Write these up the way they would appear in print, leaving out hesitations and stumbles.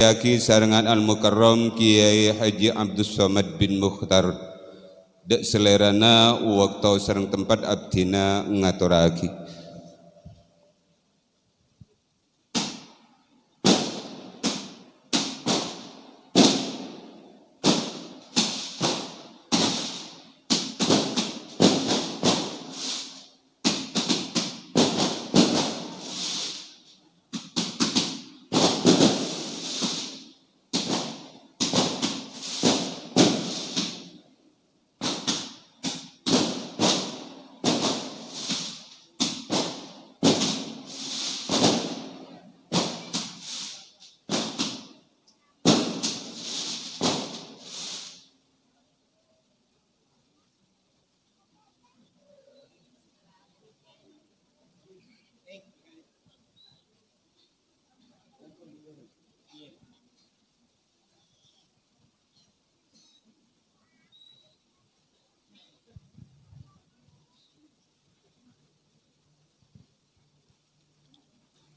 Yaki sarangan Al-Mukarram Kiai Haji Abdus Somad bin Mukhtar dek selerana waktu sareng tempat abdina ngaturaki.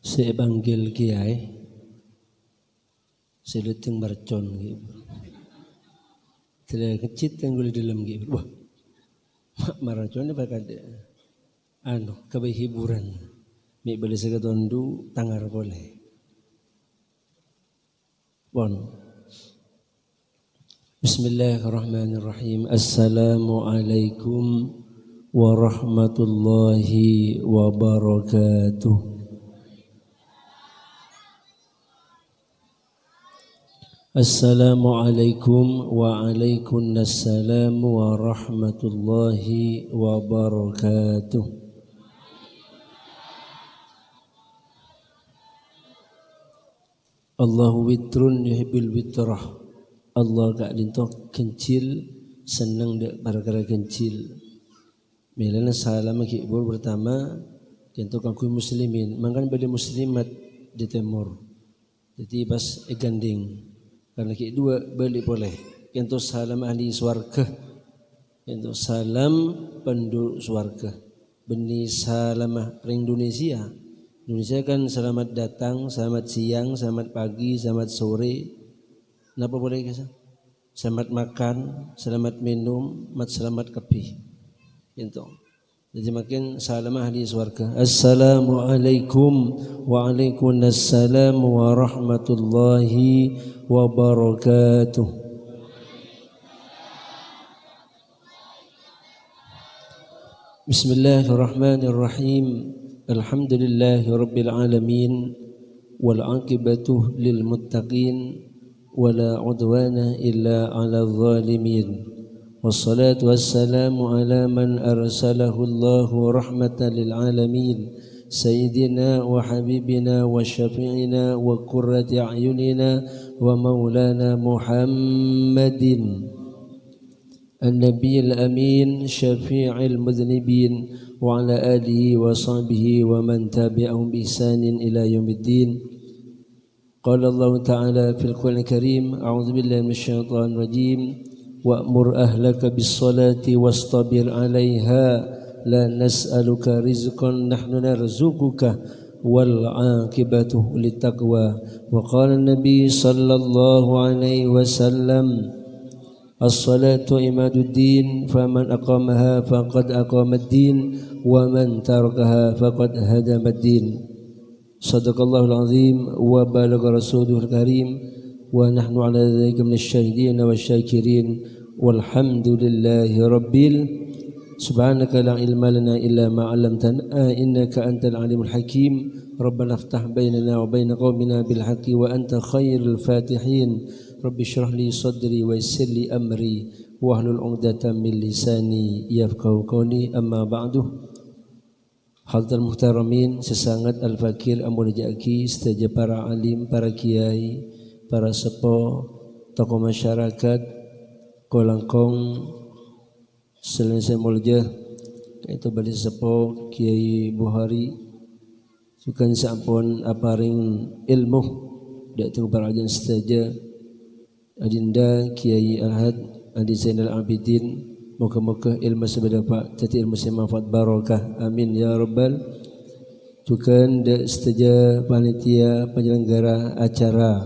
Saya panggil kiai, saya leteng mercon gitu. Tidak kecil yang gue dalam gitu. Wah, mercon ni pakai kabai hiburan. Mik beli segatondu tangar boleh. Bon. Bismillahirrahmanirrahim. Assalamualaikum warahmatullahi wabarakatuh. Assalamualaikum waalaikumsalam warahmatullahi wabarakatuh. Allahu witrun yuhibbul witrah. Allah gak dintok kencil, senang dek perkara kencil. Melana salam kibul pertama dintok aku muslimin, mangkan beli muslimat di timur. Jadi pas ganding. Karena kedua balik boleh. Untuk salam ahli swarga, untuk salam penduduk swarga. Beni salamah ring Indonesia. Indonesia kan selamat datang, selamat siang, selamat pagi, selamat sore. Kenapa boleh guys? Selamat makan, selamat minum, selamat kepi. Itu. Jadi makin salam ahli swarga. Assalamualaikum waalaikumsalam warahmatullahi wabarakatuh. Bismillahirrahmanirrahim. Alhamdulillahi rabbil alamin wal aqibatu lil muttaqin wala udwana illa 'alal zalimin. Wassalatu wassalamu ala man arsalahu Allahu rahmatan lil alamin sayyidina wa habibina wa syafi'ina wa qurrati a'yunina wa maulana Muhammadin an-nabiyil amin syafi'il mudhnibin wa ala alihi wa sahbihi wa man tabi'ahum bi ihsanin ila yaumiddin. Qala Allah ta'ala fil Qur'anil Karim, a'udzu billahi minasyaitonir rajim. Wa'mur ahlaka bis-salati wastabir 'alaiha la nas'aluka rizqan nahnu narzuquka wal 'aqibatu littaqwa. Wa qala an-nabi sallallahu alaihi wasallam as-salatu imaduddin faman aqamaha faqad aqamad-din wa man tarakaha faqad hadamad-din. Shadaqallahul azim wa balagha rasuluhul karim. Wa nahnu ala dzalika minasyahidin wasyakirin walhamdulillahi rabbil subhanaka la ilma lana illa ma 'allamtana innaka antal alimul hakim. Rabbana iftah bainana wa bain qaumina bil haqqi wa anta khairul fatihin. Rabbi shrah li sadri wa yassir li amri wahlul 'uqdatam min lisani yafqahu qawli. Amma ba'du. Hadirin muhtaramin, sesangat al-fakir amun jaki setaja para alim, para kiai, para sepo, tokoh masyarakat, kolangkong, selesai mulja, itu bali sepo Kiai Buhari, sukan sampun aparing ilmu, dak tu barajan setaja, adinda Kiai Ahad, Adi Zainal Abidin, moga-moga ilmu seberapa, jadi ilmu semanfaat barakah, amin ya rabbal. Sukan dak setaja panitia penyelenggara acara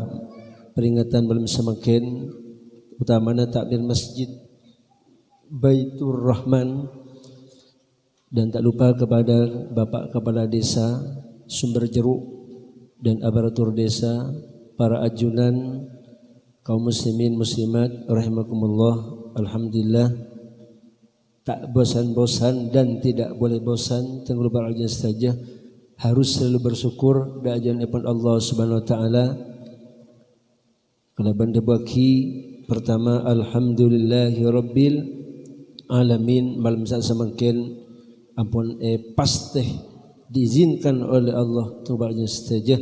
peringatan malam semakin utamanya takbir masjid Baitur Rahman, dan tak lupa kepada Bapak Kepala Desa Sumber Jeruk dan aparatur desa, para ajunan, kaum muslimin muslimat rahimakumullah. Alhamdulillah tak bosan-bosan dan tidak boleh bosan tenggelam berajan saja, harus selalu bersyukur dan ajan Allah Subhanahu wa taala. Kalau benda baki pertama alhamdulillahirabbil alamin, malam saat semakin ampun pasti diizinkan oleh Allah Tuhan saja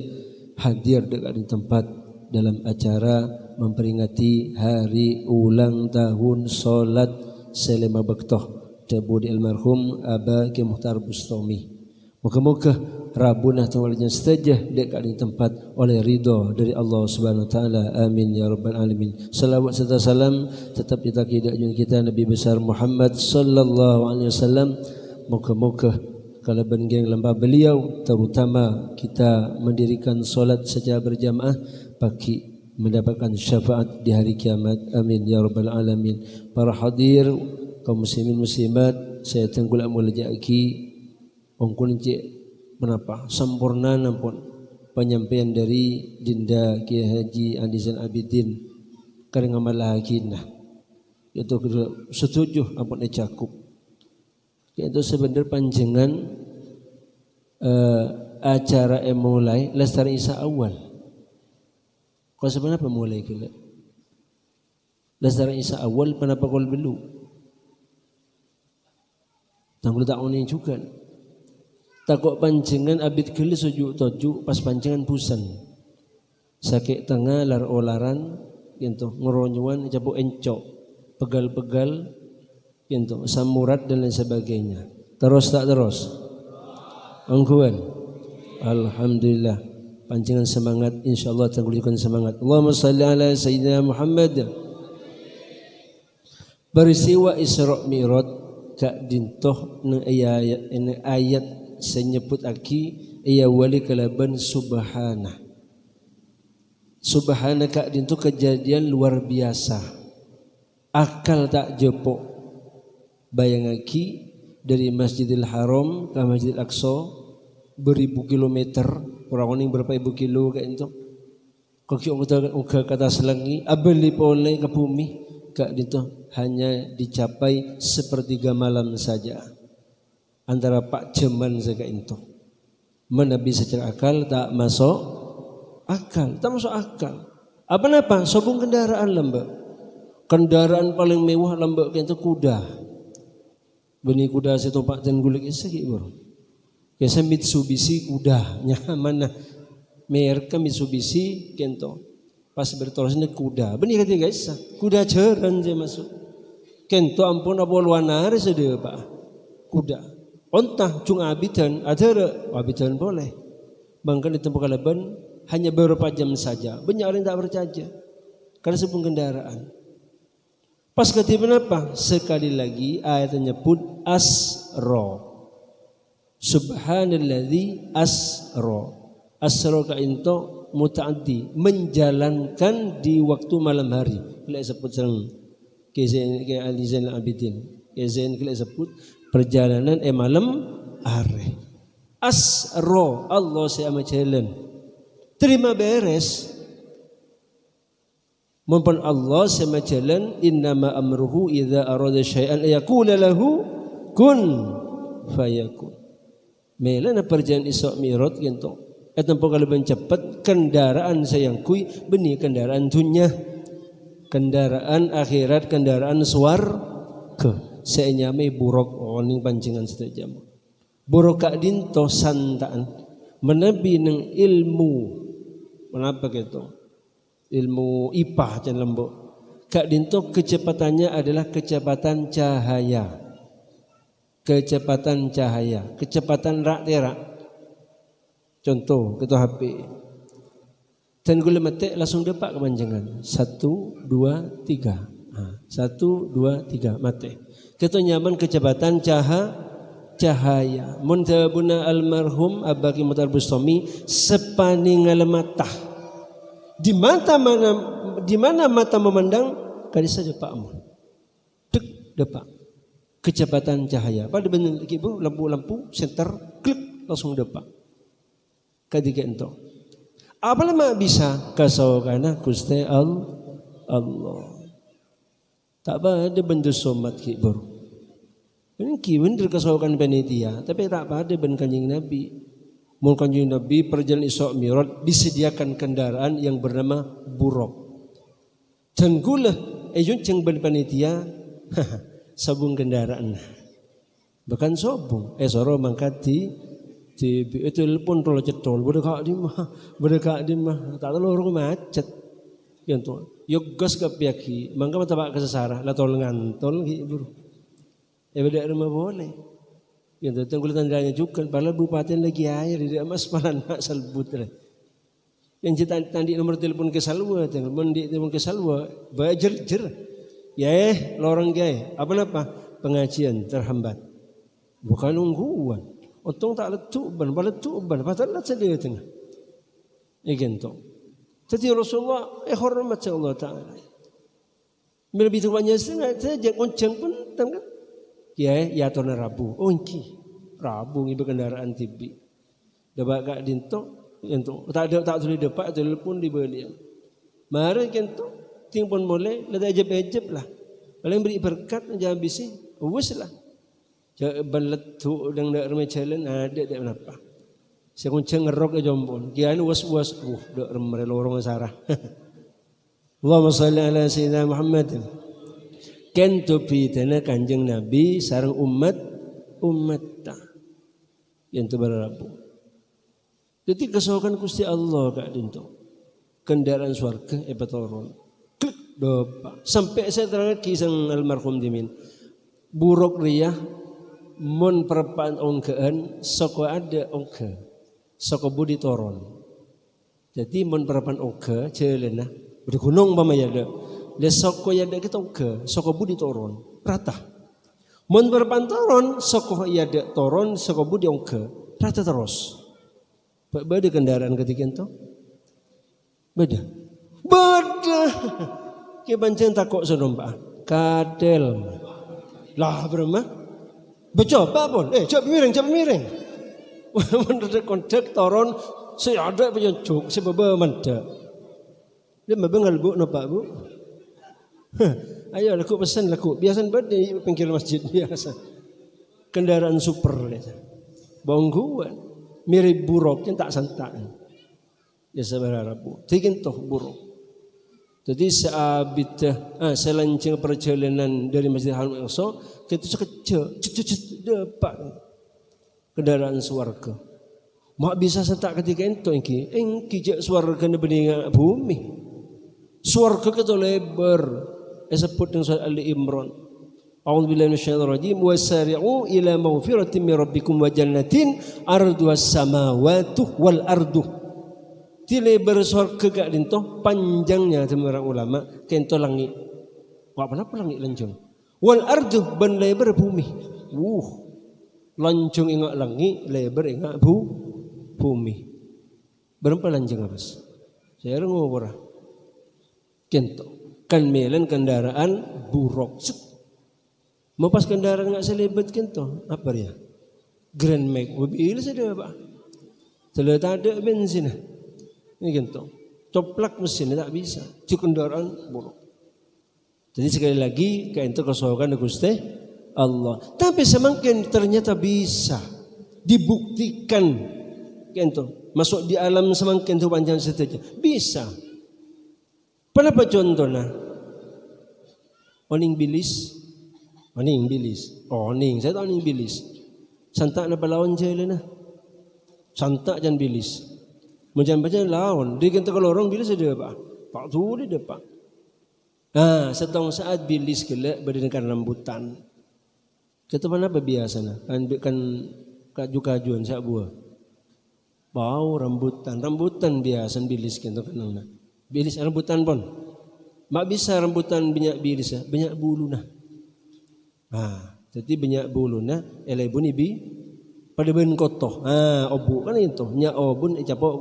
hadir dekat di tempat dalam acara memperingati hari ulang tahun solat Selema Bektoh Tabudi almarhum Aba Ki Muhtar Bustami. Moga-moga Rabbuna Tuhan saja dekat di tempat oleh ridha dari Allah Subhanahu wa taala. Amin ya rabbal alamin. Salawat serta salam tetap kita kita Nabi besar Muhammad sallallahu alaihi wasallam. Moga-moga kalau benggeng lembah beliau, terutama kita mendirikan solat secara berjamaah bagi mendapatkan syafaat di hari kiamat. Amin ya rabbal alamin. Para hadir kaum muslimin muslimat, saya tenggulak mulajaki ongkun cik menapa sempurna nampun penyampaian dari Dinda Kiai Haji Andi Zain Abidin kareng amalah kinah itu setuju ampun cakup itu sebenarnya panjenengan acara mulai lestari Isa awal. Kau sebenarnya pemulai kira lestari Isa awal kenapa kau belum tanggul tahun ini juga takut panjenengan abid geli sujuk toju pas panjenengan pusan sakit tengah lar olaran gitu ngeronyuan capu encok pegal-pegal gitu samurat dan lain sebagainya. Terus tak terus angkuan alhamdulillah panjenengan semangat, insyaallah tanggulikan semangat. Allahumma shalli ala sayyidina Muhammad. Berisiwa Isra Mi'raj kak dintoh nang ayat senyebut aki ia wali kalaban subhana kak dintu kejadian luar biasa, akal tak jepok. Bayang aki dari Masjidil Haram ke Masjidil Aqsa beribu kilometer, kurang berapa ibu kilo kayak itu. Kaki uga kata selangi abeli pole ke bumi kak dintu hanya dicapai sepertiga malam saja. Antara pak jaman saya itu menabi secara akal tak masuk akal, tak masuk akal. Apa sobong kendaraan lembek, kendaraan paling mewah lembek itu kuda. Benih kuda saya pak dan gulik isegi bro. Biasa Mitsubishi kuda nyaman merek Mitsubishi kento pas bertolosnya kuda. Benih kata guys kuda jaran saya masuk kento ampun apa luanar sedih pak kuda. Ontah cung abidan, ada abidan boleh. Bahkan di tempat kalaban hanya beberapa jam saja. Banyak orang tak percaya karena sebuah kendaraan. Pas ketika apa? Sekali lagi ayat menyebut asra. Subhanalladzi asra. Asra ka into mutaaddi, menjalankan di waktu malam hari. Bila sebut serang ke Ali Zainal Abidin. Ke Zain kila sebut perjalanan malam hari. Asro Allah saya jalan. Terima beres. Mumpun Allah sama jalan innama amruhu idza arada syai'an yaqula lahu kun fayakun. Melana perjalanan Isra Mi'raj gitu. Tempo kalau cepat kendaraan sayang kui benih kendaraan dunia, kendaraan akhirat, kendaraan swarga. Senyame buruk oning pancingan setajam. Buruk kak dinto santaan menabi neng ilmu. Kenapa gitu? Ilmu IPA dan lembut. Kak dinto kecepatannya adalah kecepatan cahaya. Kecepatan cahaya, kecepatan rak terak. Contoh kita HP. Dan gula mati langsung depak kepanjangan. 1, 2, 3. 1, 2, 3 mati. Kita nyaman kecepatan cahaya. Muntabuna almarhum Abaki Mutar Bustami sepaning ngalematah. Di mana mata memandang kali saja Pak Amun. Dek depak. Kecepatan cahaya. Pada benar ibu lampu-lampu senter klik langsung depak. Kadiga ento. Apa lama bisa kasawakana Gusti Allah. Tak ada bentuk somat kibur. Ini bener kasawakan panitia, tapi tak ada ben kanjeng Nabi. Mun kanjeng Nabi perjalanan Isra Mi'raj disediakan kendaraan yang bernama buruk. Dan gula ejun ceng ben panitia sabung kendaraan. Bukan sobung. Soro mangkat di itu telepon tolo cetol. Bodekak di mah. Tak tahu orang macet. Yang tu. Yuk gas ke piaki. Mangka mata pak kesesarah. Lah tol ngantol gitu. Beda rumah boleh. Yang tu tenggulan tandanya juga. Padahal bupati lagi air di mas palan nak salbut lah. Yang cita tandi nomor telepon ke Salwa. Telepon ke Salwa. Bajer. Ya lorong gay. Apa? Pengajian terhambat. Bukan ungguan. Untung tak letuk ban, pasal lah sedia tengah. Ikan tu. Jadi Rasulullah hormat Allah Taala. Bila bitu banyak saja gonceng pun tengah. Ya tu Rabu. Onki Rabu ibu kendaraan TV. Dapat kak dinto, itu tak sulit dapat telepon dibeli. Mari kentu, timpun boleh, lada ejep lah. Paling beri berkat jangan bisi, wes lah. Ban letu dang dak remeh jalan ada dak menapa. Saya kunceng ngerok ke jompon. Kian was dak remeh lorong sarah. Allahumma shalli ala sayyidina Muhammad. Kentu pitana Kanjeng Nabi sareng umat ta. Yang tu barabu. Jadi kesokan Gusti Allah kak dinto. Kendaraan swarga epatoron. Klik dopa. Sampai saya terangkan kisah almarhum dimin. Buruk riyah mun perpan ongkean soko ada ongke soko budi toron. Jadi mun perpan ongke jelena budi gunung pamaya ada le soko yada kita ongke soko budi toron rata. Mun perpan toron soko yada toron soko budi ongke rata terus. Beda kendaraan ketika itu beda ke bancen takok senompa kadel lah bermah. Becoba pun, coba miring. Mendadak kontak toron, saya ada penyejuk, saya bawa manda. Dia mabengal bu, nampak bu. Ayo laku pesan laku, biasa di pinggir masjid biasa. Kendaraan super, bongguan, mirip buruk yang tak santai. Ya sabar bu, tikin toh buruk. Jadi selancing perjalanan dari Masjid Haram Al-Aqsa kita sekejap depak kendaraan swarga. Mak bisa sentak ketika itu engki jak swarga ne bening bumi. Swarga kita lebar. Sebut dengan surah Ali Imran. A'udzubillahi minasyaitonir rajim wasari'u ila maghfiratin min rabbikum wa jannatin arduhas samawati wal ardu. Lebar surga gak dinto panjangnya teman ulama kento langit. Wah kenapa langit lanjung? Wal ardu ban lebar bumi. Lanjung ingat langit, lebar ingat bumi. Berapa lanjung apa? Saya ngomong kento kan melen kendaraan buruk. Mau pas kendaraan nggak selebat kento apa ya? Grand Max mobil saja pak. Tidak ada bensin. Ini gitu, coplak mesin tak bisa, cukup kendaraan buruk. Jadi sekali lagi kain itu kesokan Gusti Allah. Tapi semakin ternyata bisa dibuktikan, kain itu masuk di alam semakin itu panjang saja bisa. Kenapa contohnya? Oning bilis, saya tahu oning bilis. Santak na balawan jalan na, santak jan bilis. Macam-macam lawan. Dia kata kalau orang bilis ada apa? Pak tu dia dapat. Nah, setong saat bilis kelak berdengkan rambutan. Kata mana apa biasanya? Kan kaju-kajuan sak buah. Bau rambutan biasa bilis kento kenal na. Bilis rambutan pun. Mak bisa rambutan banyak bilis banyak bulu nah. Jadi banyak bulu nah elai buni bi pada ben kotoh. Obu kan itu nya obun capok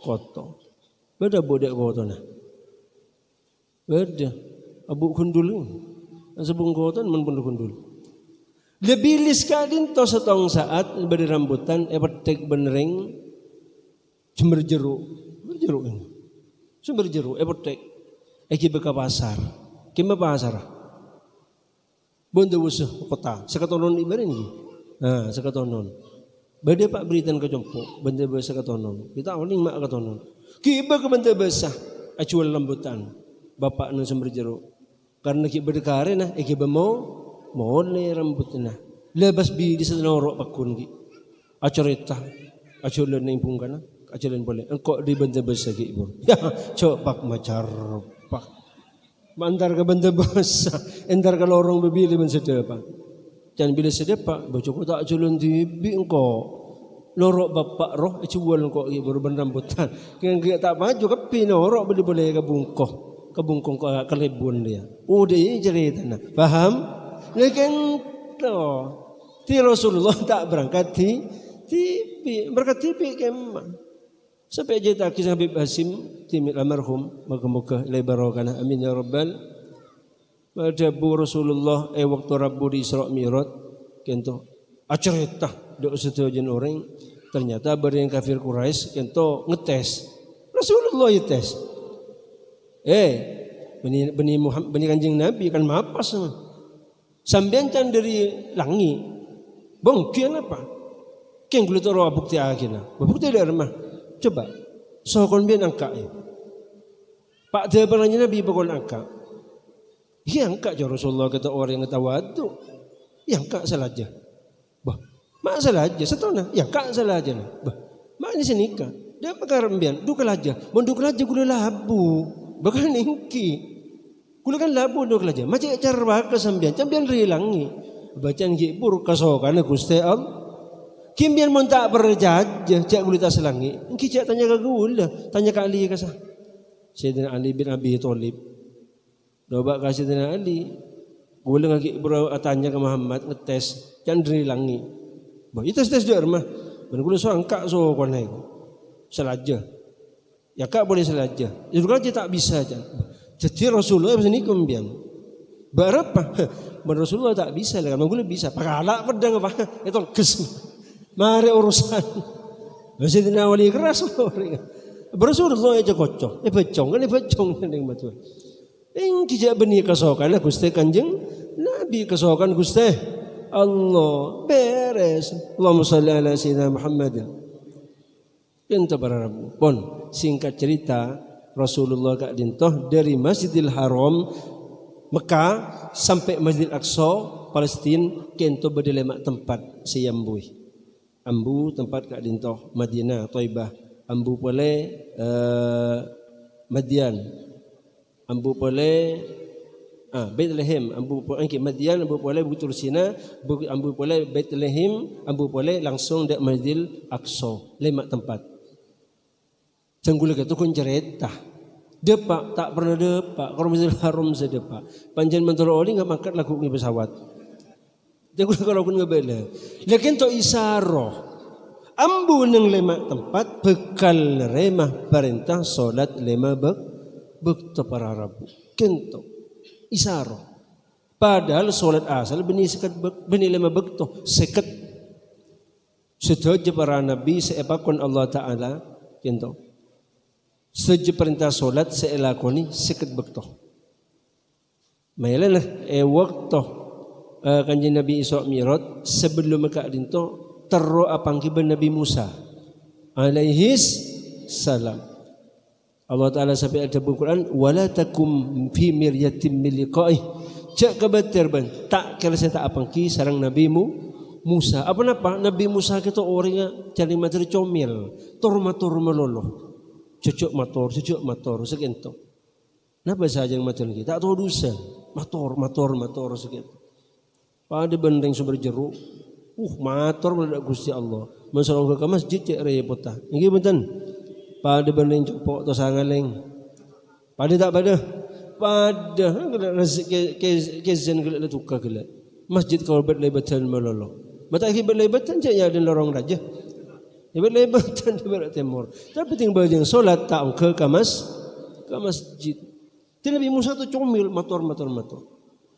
kotoh. Beda bodek kota nah. Beda. Abu kundul. Sebung kota men pun kundul. Lebih lis kadin to setong saat beri rambutan petek benereng sumber jeruk. Berjeruk ini. Sumber jeruk petek. Eki beka pasar. Kima pasar. Bonda usuh kota. Sekatonon ibarin ni. Nah, sekatonon. Bade pak beritan ke jompo. Benda besar katonon. Kita awalnya mak katonon. Kiba ke benda besar. Acual rambutan. Bapak nu sumber jeruk. Karena kita berdekare nah, kita mau le rambutnya. Lebas bi di senorok pakun ki. Acorita, aculan ning pungkana, aculan boleh. Engkau di benda besar ki ibu. Ya, coba macar pak. Mantar ke benda besar, entar ke lorong bebili men sedepa. Jangan bila sedepa, bocok ko tak aculan di bi engkau. Lorok bapak roh acual engkau ki baru rambutan. Yang kita tak maju ke pinorok boleh ke bungkoh. Kebungkung kelebun dia. Udah cerita nah. Faham? Lekin to. Ti Rasulullah tak berangkat di TV. Berangkat TV kemah. Sampai cerita kisah Habib Hasim timit almarhum. Moga-moga lebarokana. Amin ya rabbal. Pada bu Rasulullah waktu Rabu di Isra Mi'raj kento acerita dok setujuan orang ternyata beri yang kafir Quraisy kento ngetes. Rasulullah ngetes. Beni kanjeng Nabi kan mapas. Sambian can dari langi. Bang, kian apa? Kian kulit orang bukti akhirnya. Bukti dari rumah. Coba. Sokon bian angka ya. Pak dia penanya Nabi bakal angka. Iya angka ya Rasulullah kata orang yang tawadu. Iya angka salah aja. Bah, mak salah aja. Setona. Ya angka salah aja. Bah, mak ini senikah. Dia pakai rembian. Dukal aja. Mendukal aja gula labu. Bahkan ingki. Kula kan labu dok aja. Macam cara baka sambian. Sambian rilangi. Bacaan ki pur kasokan Gusti Allah. Kimbian mun tak berjajah. Cak gula tak selangi. Ingki cak tanya ke gula. Tanya ke Ali kasah. Sayyidina Ali bin Abi Thalib. Doba ke Sayyidina Ali. Gula ngaki pur tanya ke Muhammad ngetes. Jangan rilangi. Bah, itu tes dia rumah. Ben gula so angka so konai. Selaja. Ya kak boleh selaja. Itu aja tak bisa aja. Jadi Rasulullah ini kumbian. Berapa? Rasulullah tak bisa lah. Kamu bisa. Pakai alat pedang apa? Itu kes. Mari urusan. Sayyidina Ali keras orang. Rasulullah aja kocok. Pecong kan pecong yang betul. Yang tidak benih kesokan Gusti Kanjeng Nabi kesokan Gusti Allah beres. Allahumma shalli ala sayyidina Muhammad. Pintu para Rabu. Pon singkat cerita Rasulullah kak dintoh dari Masjidil Haram Mekah sampai Masjidil Aqsa Palestina kento berdelemak tempat siambui. Ambu tempat kak dintoh Madinah Thaibah. Ambu boleh Madian. Ambu boleh Bethlehem. Ambu boleh Madian. Ambu boleh Butur Sina. Ambu boleh Bethlehem. Ambu boleh langsung dek Masjidil Aqsa. Lemak tempat. Tanggul itu kun cerita. Depak tak pernah depak. Kalau Masjidil Haram saya depak. Panjang mentol oli nggak makan lagu ni pesawat. Tanggul kalau kun nggak bela. Lakin to isaroh. Ambu neng lemak tempat bekal remah perintah solat lema bekto para Rabu. Kento isaroh. Padahal solat asal benih sekat benih lema bekto sekat. Setuju para Nabi seepakon Allah Taala kento. Sejak perintah solat saya lakoni sekat bekto. Mailah waktu kanjeng Nabi Isra Mi'raj sebelum Mekah dinto terro apang kiban Nabi Musa alaihis salam. Allah Taala sampai ada Al-Quran wala takum fi miryatin min liqa'ih. Jak kabatir ban tak kala saya tak apang ki sarang Nabi Musa. Apa napa Nabi Musa kita orangnya cari materi comel, tormator meloloh. Cucuk motor segitu. Napa saja yang macam kita tahu dosa. Motor segitu. Pada benteng sumber jeruk. Motor meledak Gusti Allah. Masalah ke masjid cek repot tah. Ini benten. Pada benteng copok atau sangaleng. Pada tak pada. Pada kezen gelak tukar gelak. Masjid kalau berlebatan melolo. Mata akibat lebatan cek ada lorong raja. Lebat-lebatan di barat timur. Tapi tinggal yang solat tak ke masjid. Ti Nabi Musa tu comil matur.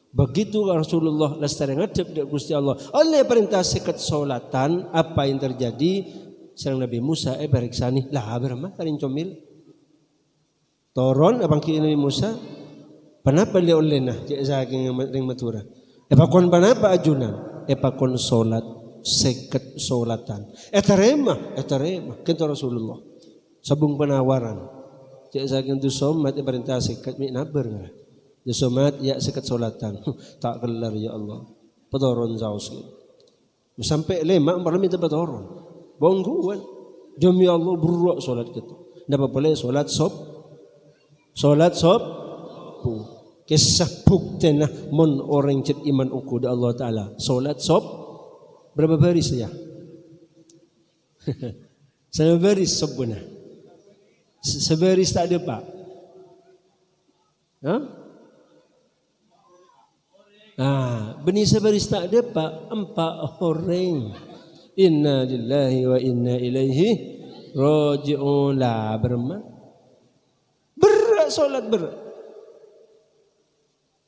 Begitu Rasulullah lestari ngadep di Gusti Allah. Oleh perintah sekat solatan, apa yang terjadi? Serang Nabi Musa bariksani lah bermah karing comil. Toron abang ki Nabi Musa. Panapa li oleh nah cek saking ring matura. Pakon panapa ajunan? Pakon solat seket solatan. Terema kento Rasulullah. Sabung penawaran. Cek saking tu somat perintah seket mi naber ngara. Tu somat ya seket solatan. Tak kelar ya Allah. Petoron zaus. Sampai lema malam itu petoron. Bongguan. Demi Allah buruk solat kita. Napa boleh solat sob kisah bukti nah mon orang cet iman uku da Allah Ta'ala solat sob berapa baris ya saya baris sobuna sebaris tak ada pak benih sebaris tak ada pak 4 orang inna lillahi wa inna ilaihi raji'un lah berat solat berat.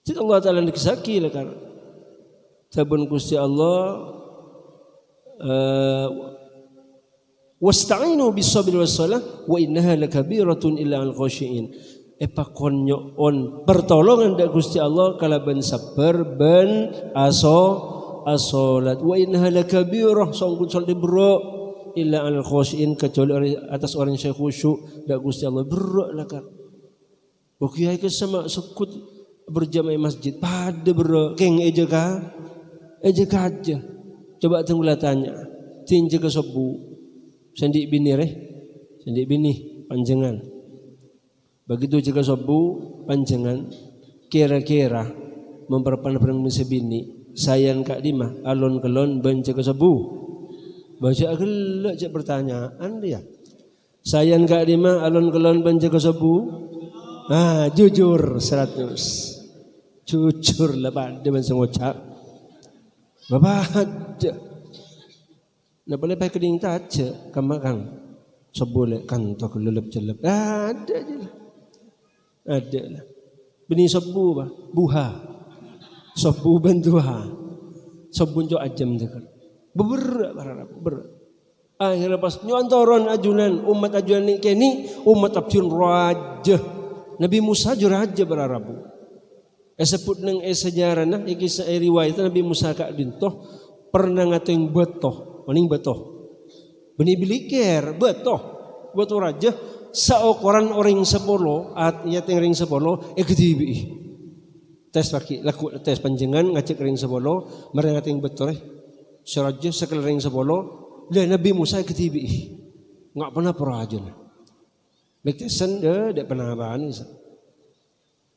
Jadi Allah Ta'ala dikisaki lah kan. Tabun Gusti Allah wasta'inu bis-sabri was-salah wa innaha lakabiratun illa al-khashiin. Pakonnyo on pertolongan dari Gusti Allah kalaban sabar ben asolat wa innaha lakabirah sangkut salat bro illa al-khashiin kecuali atas orang yang khusyuk dari Gusti Allah bro lah kan. Kiai ke sama sekut berjamaah masjid pada keng eja aja. Coba tunggulah tanya. Tinja ke sobu. Sandik bini panjangan. Begitu jaga sobu panjangan. Kira-kira memperpanjang sebini. Sayan kak dimah alon kelon banca ke sobu. Baca agelak cak pertanyaan dia. Sayan kak dimah alon kelon banca ke sobu. Jujur 100. Jujur lah Pak, dia masih ngocak. Bapak ada. Nak boleh pakai keding taja, kamakang. Sebole kantor lelep-jelep. Ada je lah. Ada lah. Benih sebu bah, buha. Sebu bantuha. Sebun jo ajam dekat. Berat berat. Akhirnya pas nyontoron ajunan umat ajunan ni kini umat abjun raja. Nabi Musa juraja berarabu. Sebut nang sejarah nah kisah riwayat Nabi Musa kak dintoh pernah ngateng betoh, maning betoh. Beni biliker betoh raja seokoran orang 10 ya teng ring 10 ketibi. Tes paki laku tes panjengan ngacek ring 10 mereka ngateng betoh seraja sekali ring 10 le Nabi Musa ketibi. Ngak pernah peraja. Bektesan dia pernah bahan isa.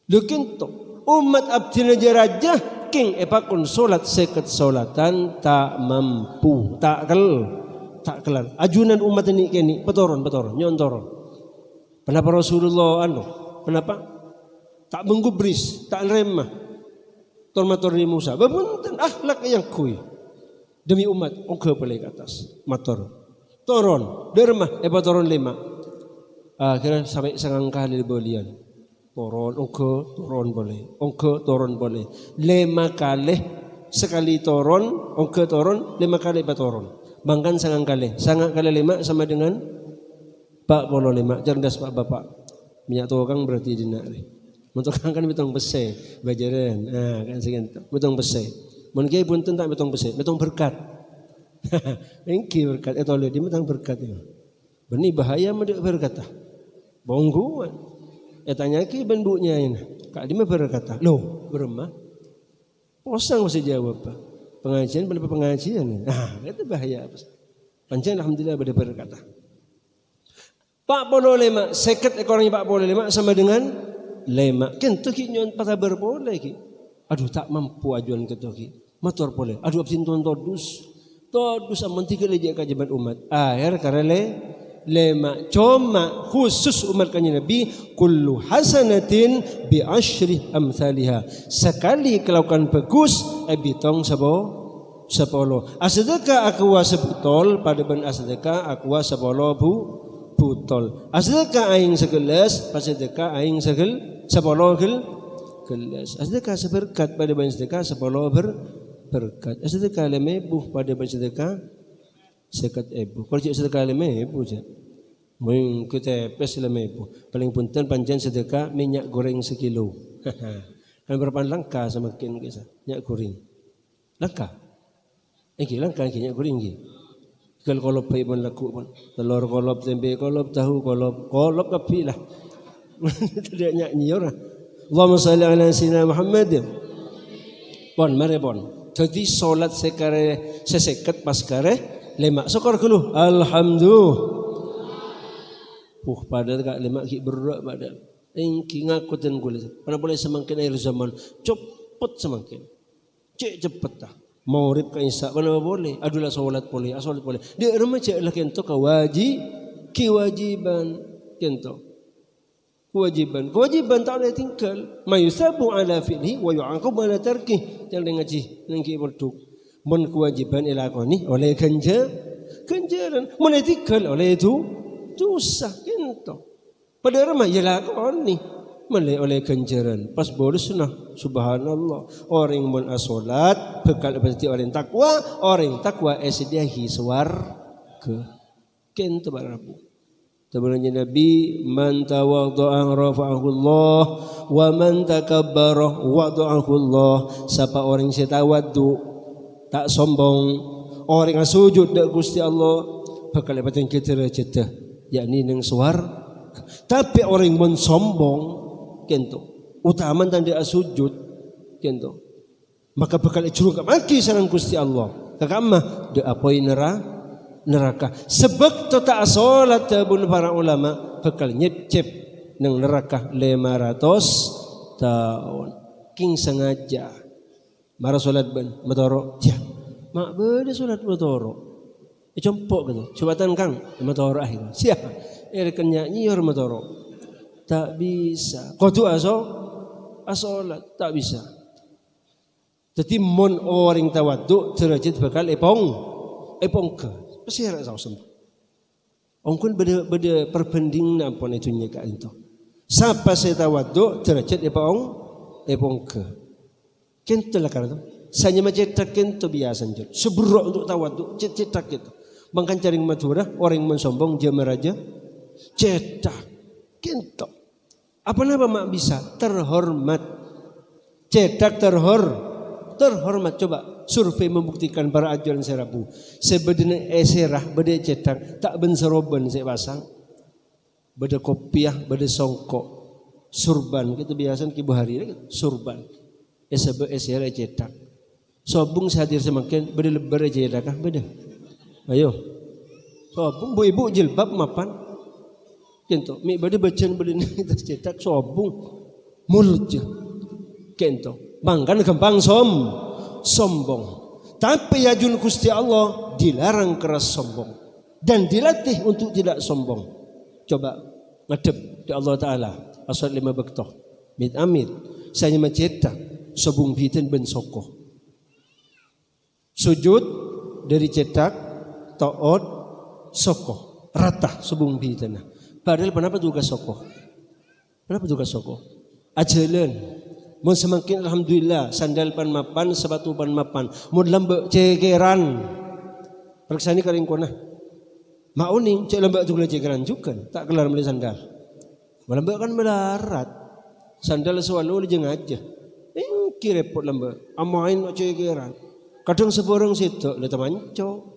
Lukin to umat abdina jaraja king pakun solat seket solatan tak mampu tak kelar. Ajunan umat ini kini petoron nyontoron. Kenapa Rasulullah kenapa tak menggubris tak remah tormator di Musa. Babunten akhlak yang kui demi umat ongke boleh ke atas mator toron dermah toron 5. Akhirnya sampai sangang kali belian. Toron boleh. 5 kali sekali toron, ongke toron 5 kali toron. Bangkan sangang kali 5 sama dengan 45. Cerdas Pak Bapak. Minyak tukang berarti dinari. Mentukang kan betong bese, bajaran. Kan segitu. Betong bese. Mun kiai pun tak betong bese, betong berkat. Engki berkat oleh di betong berkat itu. Benih bahaya mendik berkata. Bongguan. Tanya ki benbunya ini. Kak Dima berkata, loh beremah. Posang masih jawab Pak. Pengajian pada pengajian. Itu bahaya. Panjang alhamdulillah berkata. 45 seket ekornya 45 sama dengan 5. Kentu ki nyon patabar boleh ki. Aduh tak mampu ajuan ketu ki. Motor boleh. Aduh absin tuan todus aman 3 lejak kajiban umat. Akhir karele 5 cuma khusus umat kanjeng Nabi kullu hasanatin bi asyri amsalha. Sekali kelakuan bagus bitong sepuluh. Asedekah aku sebutol pada ben asedekah aku sepuluh butol. Asedekah aing segelas, asedekah aing sepuluh gelas. Asedekah seberkat pada ben sedekah sepuluh berkat. Asedekah lemebuh pada ben sedekah sekat ebu. Kalau cik sedekah lemebuh je. Mung kita pes lemebuh. Paling punten panjen sedekah minyak goreng sekilo. Kan berapa langka semakin kisah minyak goreng. Langka. Langka minyak goreng ge. Kalau kolop pun laku pun. Telur kolop, tempe kolop, tahu kolop kapi lah. Tidak nyanyi orang. Allahumma salli ala sayyidina Muhammad. Pon mari pon. Jadi solat sekare seseket pas kare lemak syukur kulu. Alhamdulillah. Pada tak lemak ki berak pada. Engki ngaku dan gula. Mana boleh semakin air zaman cepet semakin. Cepet dah. Maurib ke isya mana boleh. Adulah solat boleh. Solat boleh. Dia remaja lah kento kewajiban kento. Kewajiban tak boleh tinggal. Ma yusabu ala fi'li wa yu'aqab ala tarkih. Jangan ngaji nangki berduk. Mun kewajiban ilakoni oleh ganjaran. Mun tinggal oleh itu dosa kento. Pada ramai ialah lakoni mulai oleh ganjaran. Pas boleh sunnah. Subhanallah. Orang mun asolat bekal berarti orang takwa. Orang takwa esediahi swarga. Kento barabu. Sebenarnya Nabi man tawadha'a rafa'ahu Allah wa man takabbara wada'ahu Allah. Siapa orang yang tawadhu tak sombong, orang yang sujud dak Gusti Allah bakal dapat derajat yakni nang swarga. Tapi orang yang mensombong kento utama tanda sujud kento maka bakal curug maki sareng Gusti Allah kakamah de apoi neraka sebab tak salat tabun para ulama bakal nyecep nang neraka 500 tahun king sengaja mara salat ben metoro ya mak bede salat metoro compok gitu cobatan kang metoro akhir siapa kan nyanyi orang metoro tak bisa. Kudu asolat tak bisa. Jadi mon orang tawaduk derajat bakal epong ke. Pasti harus tahu Ongkun beda perbanding nampun itu nyeka itu. Siapa saya tawaduk derajat epong ke. Kento lah karena itu. Saya mencetak kento biasa je. Seburuk untuk tawaduk cetak itu. Bangkan caring Madura orang yang mensombong dia meraja cetak kento. Apa nama mak bisa terhormat. Cetak terhormat. Coba survei membuktikan para ajaran serabu. Sebenarnya eserah beda cetak tak benseroban saya pasang. Beda kopiah, beda songkok. Surban gitu biasa kibu hari surban. Eserah cetak. Sobung sehadir semakin beda lebar cetak kah beda. Ayo. Sobung bu ibu jilbab mapan. Kento, mi bade bacaan bade ni tercetak sobung mulut je. Kento, bangkan gampang sombong. Tapi yajun Gusti Allah dilarang keras sombong dan dilatih untuk tidak sombong. Coba ngadep di Allah Taala. Asal 5 bektoh. Mit amit. Saya mencetak sobung bitin ben sokoh. Sujud dari cetak taat sokoh rata sobung bitin. Padahal kenapa tugas sokoh? Kenapa tugas sokoh? Ajalan. Mun semakin alhamdulillah sandal pan mapan, sepatu pan mapan. Mun lembek cekeran. Perksani karing kona. Mauning cek lembek tu cekeran juga. Tak kelar beli sandal. Lembek kan melarat. Sandal sewalo jeung aja. Engki repot lembek. Amain cekeran. Kadang seborong situ le tamanco.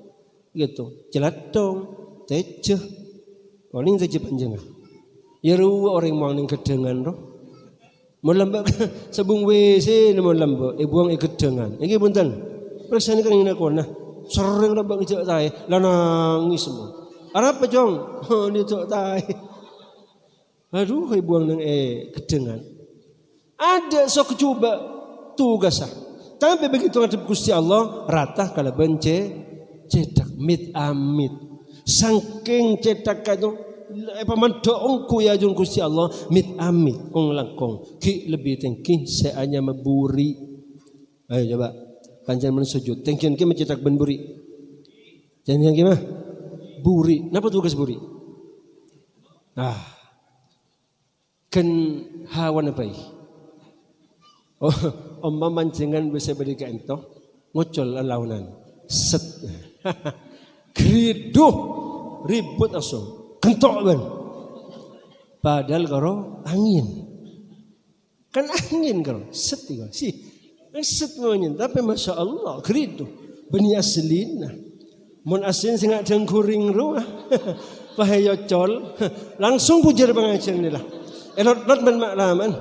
Gitu. Celatong, teceh. Paling saja panjangan. Ya ruwa orang mau ning gedengan roh. Melambak sabung WC nama lambak buang gedengan. Iki punten. Persane kan ngene kona. Sering lambak ngejak tae, lah nangis semua. Arep jong. Oh ni tok tae. Aduh buang nang gedengan. Ada sok coba tugas. Tapi begitu ngadep Gusti Allah rata kala bence cetak mit amit. Sangking cetak itu paman doongku ya jung Gusti Allah mit amit kong langkong ki lebih tinggi saya hanya memburi. Ayo coba panjang sujud. Tengkian ke mencetak ben buri. Jangan yang mah buri. Napa tugas buri? Ken hawan apa ini? Omba mancingan bisa berikan itu ngocol launan. Set. Krido ribut asal. Kentok ben. Padahal karo angin. Kan angin karo set juga. Set namanya. Tapi Masya Allah krido. Beni aslina. Mun aslin sing ada kuring rumah. Pahayocol. Langsung pujar pengajian ni lah. Elot ben maklaman.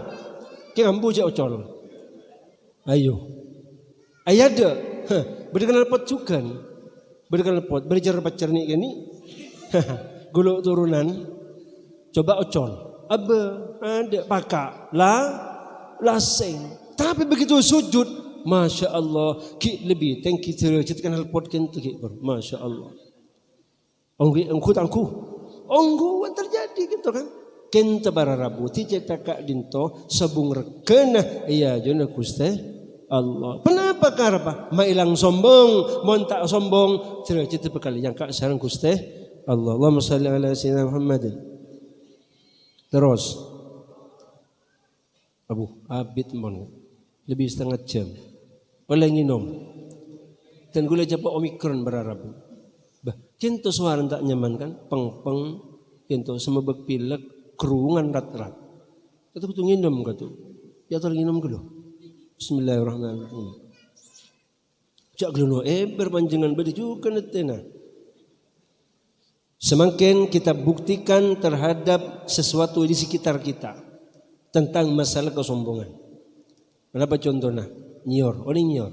Ki ambu je ocol. Ayo. Ayada. Berikan lepot juga. Berikan lepot. Berijar pacar ni gini. Guluk turunan. Coba ocol. Aba. Ada pakak. Lasing. Tapi begitu sujud. Masya Allah. Ki lebih. Thank you. Ceritakan lepot kentu ki. Masya Allah. Angku. Onggu terjadi gitu kan. Kenta bara rabu. Ticetakak dinto. Sabung rekena. Iya. Jona kuste. Allah. Kenapa karapa? Mailang sombong. Montak sombong. Cerita berkali. Yang kak sarang kuste. Allah. Allahumma salli ala sayyidina Muhammadin. Terus. Abu, abid mon. Lebih setengah jam. Oleh nginom. Dan gula japa omikron berarabu. Bah, kinto suara tak nyaman kan? Peng. Kinto semebek pilek. Kerungan rat-rat. Kata kutu nginom kata. Ya tol nginom gelo. Bismillahirrahmanirrahim. Jak gelono berpanjangan badi juga netena. Semakin kita buktikan terhadap sesuatu di sekitar kita. Tentang masalah kesombongan. Kenapa contohnya? Nyor, nyor.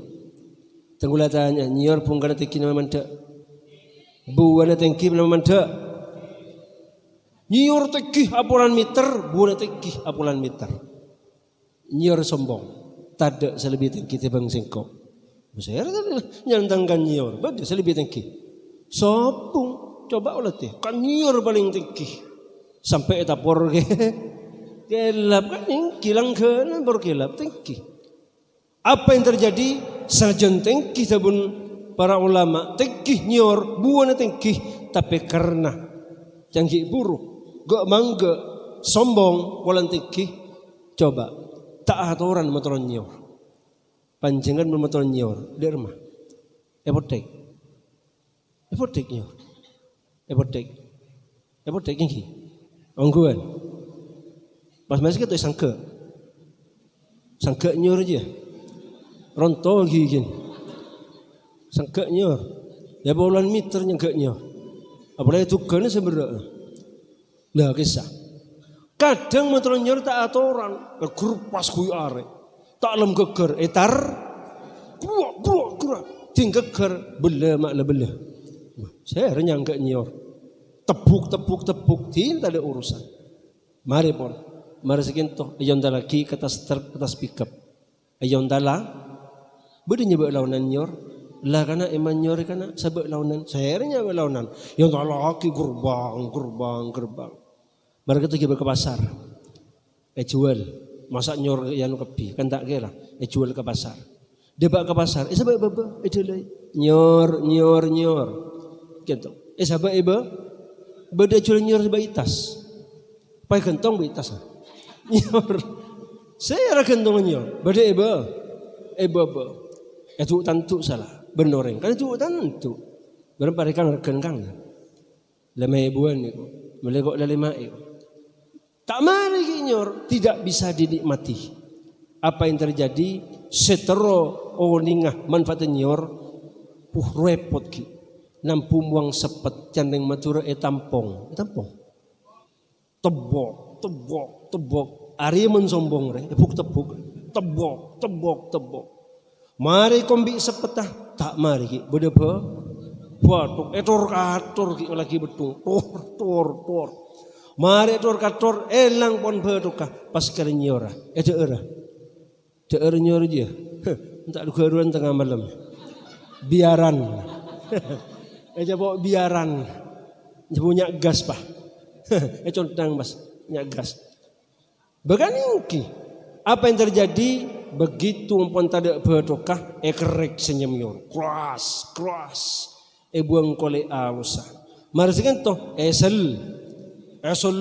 Tenggulah tanya, nyor pun kana teki nama manda. Buana teki nama manda. Nyor teki apulan meter, buana teki apulan meter. Nyor sombong. Tada selebih teki tebang singkok. Saya nyantangkan nyor, bade selebih teki. Sopung, coba ulah teh. Kan nyor paling teki. Sampai etapor ke. Kelap kan kilang kena baru kelap tengki. Apa yang terjadi? Sarjan tengki sabun para ulama tengki nyor buana tengki tapi karena janji buruk gak mangga sombong walan tengki coba tak aturan motoran nyor panjangan motoran nyor di rumah epotek nyor epotek ini ongguan. Pas masih kita sangka nyor aja, rontol gini, sangka nyor, ya bulan meter nyangka nyor, apalagi tukangnya sebenarnya, lah kisah. Kadang motor nyor tak aturan, grup pas kui are, tak lem geger, etar, gua, tinggal geger, bela. Saya nyangka nyor, tepuk, tidak ada urusan. Mari pon. Mari sekinto ayon dalaki katas truk katas pickup ayon dala budi nyebek launan nyor lah kana eman nyor kana sabek launan sayarnya launan yon dalaki gerbang mari kita pergi ke pasar jual masak nyor yang kepi kan tak kira jual ke pasar debak ke pasar sabek bebe delay nyor gitu sabek iba beda jual nyor sabek itas pai gentong be itas nyor, saya rakan dong nyor, bade eba, itu tentu salah, benoreng, kan itu tentu, berapa rekan kang, lima ibuan itu, melegok lima itu, tak mari nyor, tidak bisa dinikmati, apa yang terjadi, setero oningah manfaat nyor, repot ki, nampu muang sepet, candeng matura tampong, tebok, Ari mensombong re, tepuk, tebok. Mari kombi sepetah, tak mari ki, bedeba, buatuk, etor ki lagi betul, tor. Mari etor elang pon bedukah, pas kali nyora, daerah nyora dia, tak keruan tengah malam, biaran, bawa biaran, punya gas pak. Contoh mas, nyak gas. Bahkan ini, apa yang terjadi begitu pun tada bertokah kerek senyum yor keras buang kole ausa marsikan to esel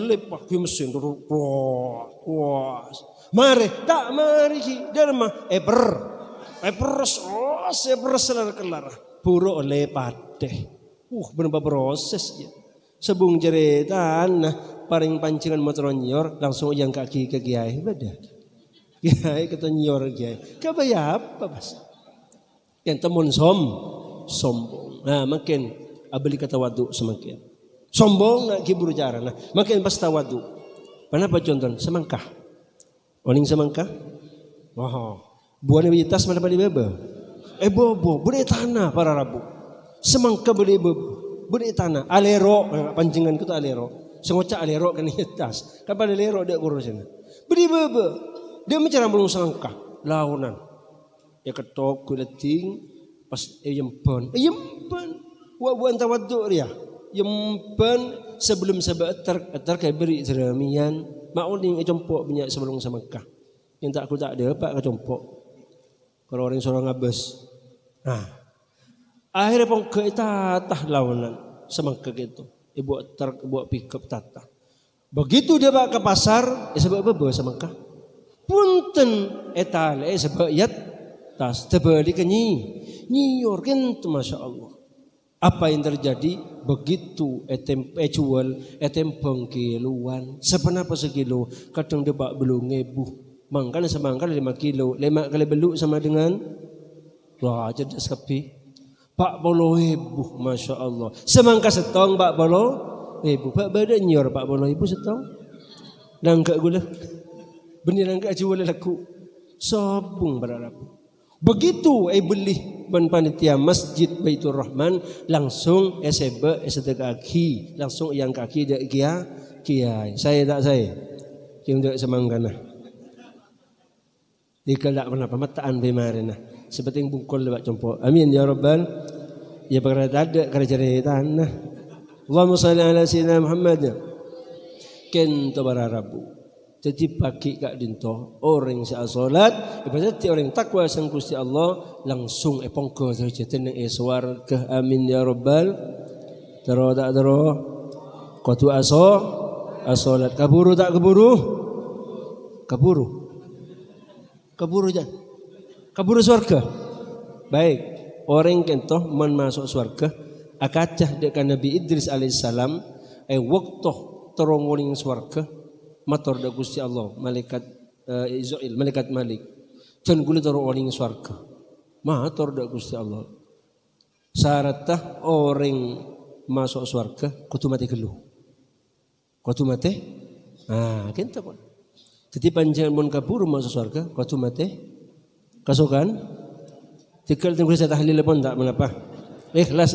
lepak mesin kuas mare tak mari ki derma peres kelar puro lepate benar proses ya sebung jeretan paring pancingan motor nyor langsung yang kaki ke kiai beda kiai kata nyor kiai kebaya apa bas yang temun sombong nah makin abeli kata wadu semakin sombong nak kibur cara nah makin pas tawadu kenapa contoh semangkah oning semangkah wah buahnya biji tas mana pada bebe bobo beri tanah para rabu semangkah beri bebe beri tanah alero pancingan kita alero sengocak alero kan tas kapan alero dia kurusnya beri bebe dia mencari belum semangkah launan ya ketok kuleting pas yempen wa buan tawaddu dia yempen sebelum sebetar kayak beri jeramian mauling compok banyak sebelum semangkah yang tak aku tak ada pak kecompok kalau orang seorang ngabes nah akhirnya pun ke tatah launan semangkah gitu buat pickup tatah begitu dia bawa ke pasar sebab bebe semangkah punten etale sebab yat tas terbalik ke nyior gitu masya Allah apa yang terjadi begitu etem pengkiluan sepenapa sekilo kadang debak belum ngebuh mangkal semangkal 5 kilo 5 kali beluk sama dengan wah jadi sepi pak bolo ibu masya Allah semangka setong pak bolo ibu pak badan nyor pak bolo ibu setong nangka gula benih nangka jual laku sabung berharap begitu beli ban panitia masjid Baitur Rahman langsung sedekah langsung yang kaki dak kiai saya yang dak semanggana dikelak kenapa mataan bemarena seperti bungkul lewat compok amin ya rabbal ya berada ada kerja tanah Allahumma shalli ala sayyidina Muhammad ken tabarabu jadi pagi kak dinto orang saat solat ibadat orang takwa sang Gusti Allah langsung pongko derajatan yang swarga amin ya rabbal taro tak taro qatu asolat kaburu tak kaburu jan kaburu swarga baik orang kentoh men masuk swarga akacah dekat Nabi Idris alaihissalam waktu teronggoling swarga mator da Gusti Allah malaikat Israil malaikat Malik dan kulit orang swarga mator da Gusti Allah syaratah orang masuk swarga kudu mati geluh kudu mati kita pun jadi panjangan mun kabur masuk swarga kudu mati kasukan tikal tunggu saya tahlil pun tak menapa ikhlas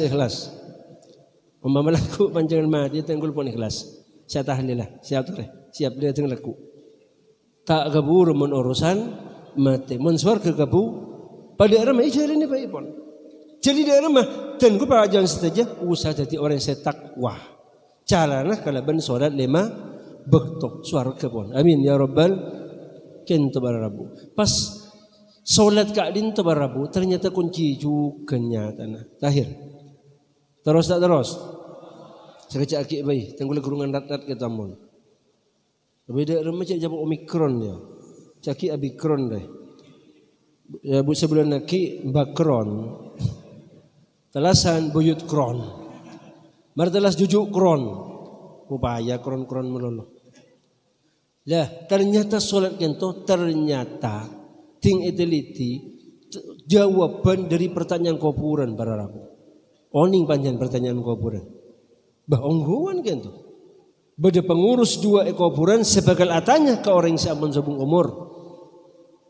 umpama laku panjangan mati tenggul pun ikhlas saya tahlil lah siap dia tengah laku tak kabur mun urusan mati mun swarga kabu pada ramah jadi ni baik pun jadi dia ramah dan gue jangan saja usah jadi orang yang takwa caranya kalau ben solat 5 bektok swarga pun amin ya rabbal kento barabu pas solat kak din to barabu ternyata kunci juga nyata tahir terus tak terus sekejap akik bayi tenggul gurungan rat-rat kita mun beda remaja jabuk omikron ya caki abikron deh ya bu sebulan lagi bakron telasan buyut kron martelas jujuk kron upaya kron melolo lah ternyata solat kento ternyata ting eteliti jawaban dari pertanyaan kuburan para rabu oning panjang pertanyaan kuburan bah ongguan kento beda pengurus 2 kuburan sebagai atanya ke orang saman sabung umur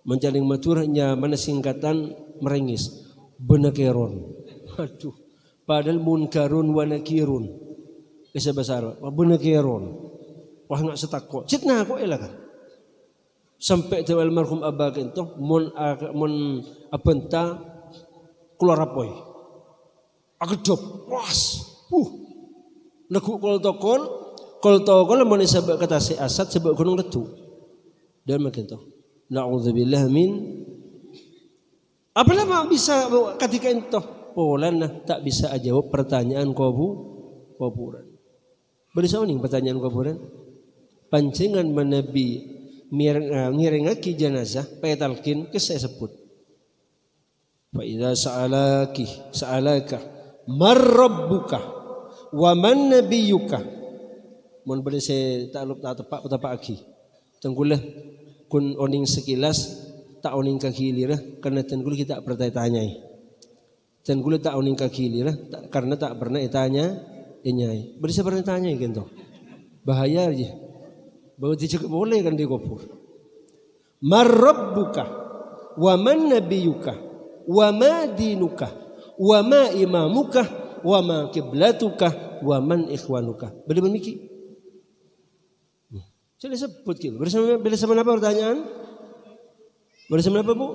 menjaling maturnya mana singkatan merengis benakeron aduh padahal munkarun wa nakirun bahasa besar benakeron wah enggak setakwa citna kok kan sampai tewal marhum abak itu mun apenta keluar apoy agedop was lagu kol tokol mun sebab kata si asad sebab gunung letu dan makin tu na'udzubillah min Apalagi bisa ketika itu polana tak bisa jawab pertanyaan kuburan. Berisau nih pertanyaan kuburan. Pancingan menabi ngirengaki jenazah petalkin ke saya sebut. Fa idza sa'alaka mar rabbuka wa man nabiyyuka. Mun bade se tak tepak aki. Tenggulah kun oning sekilas tak oning kakilira karena tenggulah kita bertanya-tanyai. Tenggulah tak oning kakilira karena tak pernah ditanya inyai. Bade se pernah tanya gitu. Bahaya aja. Bahwa tidak boleh kan dikubur. Mar rabbuka wa man nabiyyuka wa ma dinuka wa ma imamuka wa ma kiblatuka wa man ikhwanuka. Boleh memikir. Saya sebut gitu. Bersama apa pertanyaan? Bersama apa bu?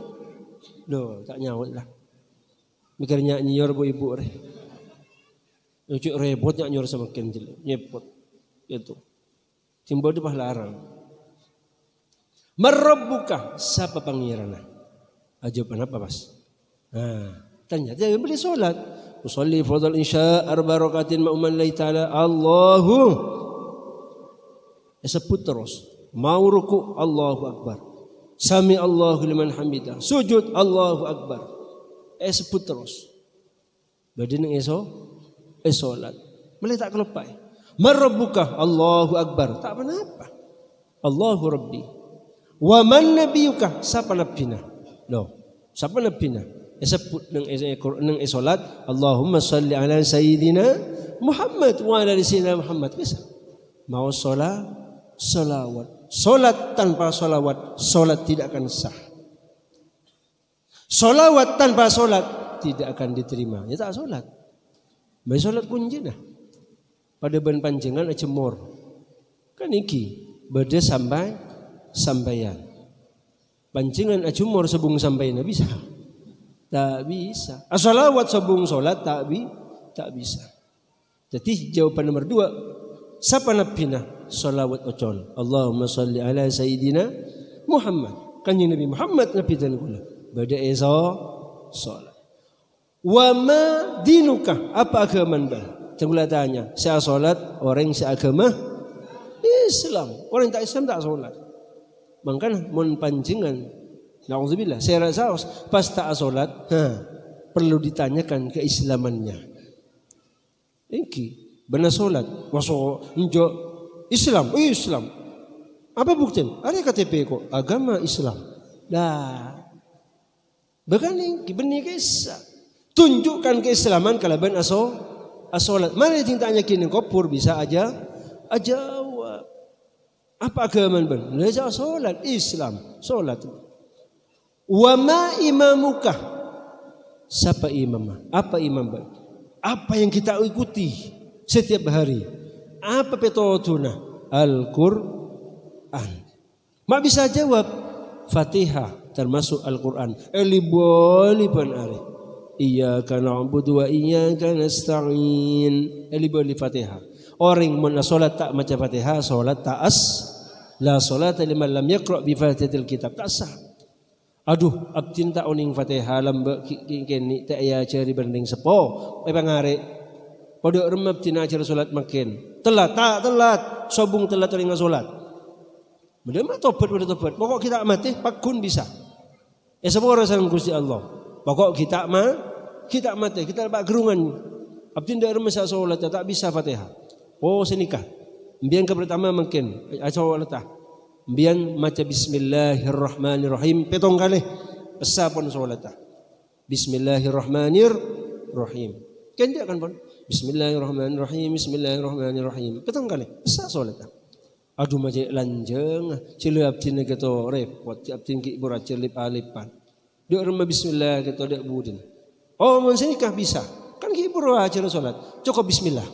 Loh, tak nyaut lah. Mikirnya nyor bu ibu re. Ucuk repotnya nyor sama kenjel. Nyepot. Itu. Simbol itu larang. Marabbuka siapa pangirana? Jawaban apa pas? Tanya. Dia beli solat. Usolli fardal isya arba rakatin ma'uman lillahi ta'ala. Allahu sebut terus. Mau ruku Allahu Akbar. Sami Allahu liman hamidah. Sujud Allahu Akbar. Sebut terus. Badin yang solat. Mulai tak kelupai. Marabbuka Allahu Akbar. Tak apa-apa. Allahu Rabbi. Wa man nabiyuka. Siapa nabina? Loh. Siapa nabina? Sebut nang solat. Allahumma salli ala sayyidina Muhammad wa ala sayyidina Muhammad. Bisa. Mau salawat. Solat tanpa salawat, solat tidak akan sah. Salawat tanpa solat tidak akan diterima. Ya tak solat. Baik solat kunci dah. Pada ban panjangan cemor. Kan iki beda sambayan. Pancingan acumur sebung sampai bisa. Tak bisa. Salawat sebung solat tak bisa. Jadi jawaban nomor 2. Siapa nabina? Salawat ocol. Allahumma salli ala sayyidina Muhammad. Kanjeng Nabi Muhammad nabi dan kula. Bada salat. Wa ma dinuka? Apa agaman bal? Tenggulah tanya. Saya salat orang seagama Islam. Orang tak Islam tak salat. Makanya mun pancingan na'udzubillah saya rasa pas tak salat perlu ditanyakan keislamannya. Iki benar salat. Masuk enjo Islam. Apa bukti? Ada KTP kok. Agama Islam. Dah. Bahkan ini benih kisah. Tunjukkan keislaman kalaban asolat. Mana yang tanya kini kopur bisa aja jawab. Apa agama ben? Dia solat Islam. Solat. Wa ma imamuka? Siapa imam? Apa imam ben? Apa yang kita ikuti setiap hari? Apa petotuna? Al-Quran. Mak bisa jawab Fatihah termasuk Al-Quran. Boleh ari. Iyyaka na'budu wa iyyaka nasta'in. Boleh Fatihah. Orang mun salat tak maca Fatihah, salat tak la salata liman lam yaqra bi Fatihatil kitab. Tak sah. Aduh, abdin tak oning Fatihah lambe kini tak ya cari banding sepo. Pangare. Pada remab tina acara solat makin telat sobung telat orang solat. Mudah mah tobat. Pokok kita mati pakun bisa. Semua orang Gusti Allah. Pokok kita mati kita dapat gerungan. Abdin dak remab solat tak bisa Fatihah. Oh senikah. Mbian ke pertama mungkin acara letah. Mbian maca bismillahirrahmanirrahim petong kali. Esa pun solat. Bismillahirrahmanirrahim. Kendak kan pun. Bismillahirrahmanirrahim. Petang kali. Besar solat. Aduh macam lanjeng. Cila abdin kata repot. Abdin ki berat celip alipan. Dia remah bismillah kata dia budin. Oh mensenikah bisa. Kan ki berat acara solat. Cukup bismillah.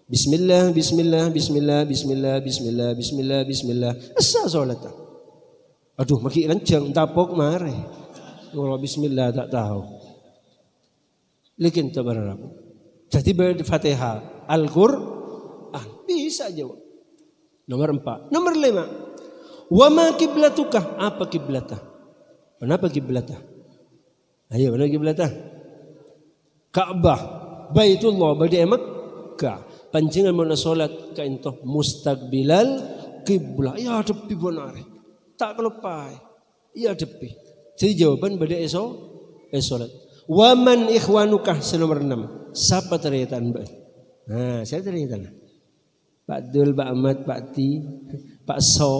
Bismillah. Besar solat. Aduh maki lanceng. Tapok mare. Kalau bismillah tak tahu. Lekin tak berapa. Jadi Fatihah, Al-Quran bisa jawab. Nomor 4. Nomor 5. Wa ma kiblatuka? Apa kiblatah? Kenapa kiblatah? Ayo lagi belatah. Ka'bah, Baitullah bagi Makkah. Pancingan mana solat ka into mustaqbilal qiblah. Ya depi bonare. Tak kelupai. Ya depi. Jadi jawaban bagi solat. Wa man ikhwanukah senomor 6. Siapa teritan ba? Nah, saya teritan. Pak Dul, Pak Ahmad, Pak Ti, Pak So,